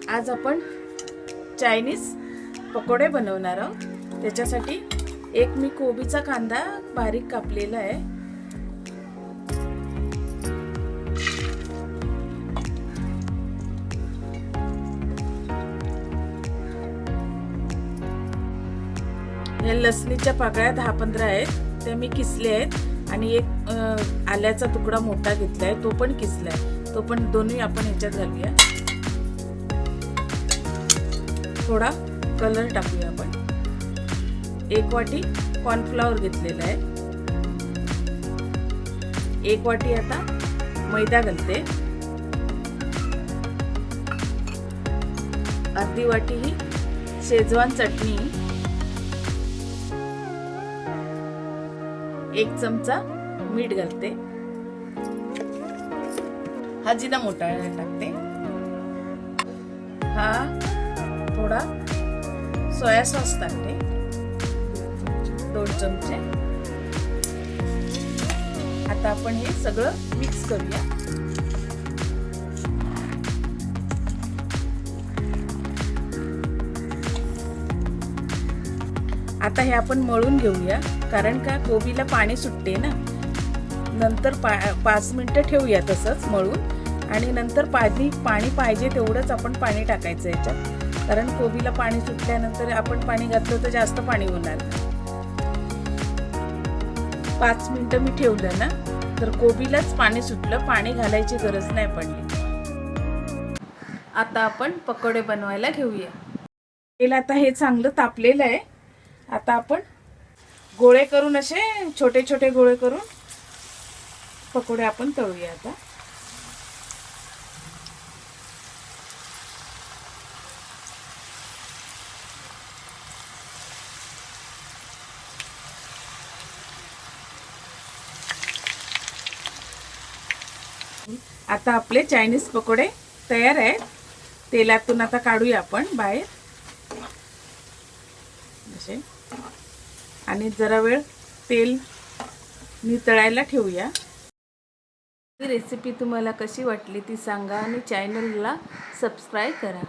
आज आपण चायनीज पकोडे बनवणार आहोत। त्याच्यासाठी एक मी कोबीचा कांदा बारीक कापलेला आहे। या लसणीच्या पाकळ्या 10-15 आहेत, ते मी किसले आहेत आणि एक आल्याचा तुकडा मोठा घेतलाय, तो पण किसलाय, तो पण दोन्ही आपण ह्याच्यात घालूया। थोडा कलर टाकूया आपण। एक वाटी कॉर्नफ्लॉवर घेतलेला आहे। एक वाटी आता मैदा घालते। अर्धी वाटी ही शेजवान चटणी, एक चमचा मीठ घालते। हा जिनामोटा टाकते। हा थोडा सोया सॉस टाकते, 2 चमचे। आता आपण हे सगळं मिक्स करूया। आता हे आपण मळून घेऊया, कारण का कोबीला पाणी सुटते ना। नंतर 5 मिनिटं ठेवूया तसंच मळून, आणि नंतर पाणी पाहिजे तेवढंच आपण पाणी टाकायचं याच्यात, कारण कोबीला पाणी सुटल्यानंतर आपण पाणी घातलं तर जास्त पाणी होणार। 5 मिनिटं मी ठेवलं ना, तर कोबीलाच पाणी सुटलं, पाणी घालायची गरज नाही पडली। आता आपण पकोडे बनवायला घेऊया। तेल आता हे चांगलं तापलेलं आहे। आता आपण गोळे करून, असे छोटे छोटे गोळे करून पकोडे आपण तळूया। आता आता आपले चायनीज पकोडे तयार आहेत। तेलातून आता काढूया आपण बाहेर असे, आणि जरा वेळ तेल नितळायला ठेवूया। ही रेसिपी तुम्हाला कशी वाटली ती सांगा, आणि चॅनलला सबस्क्राईब करा।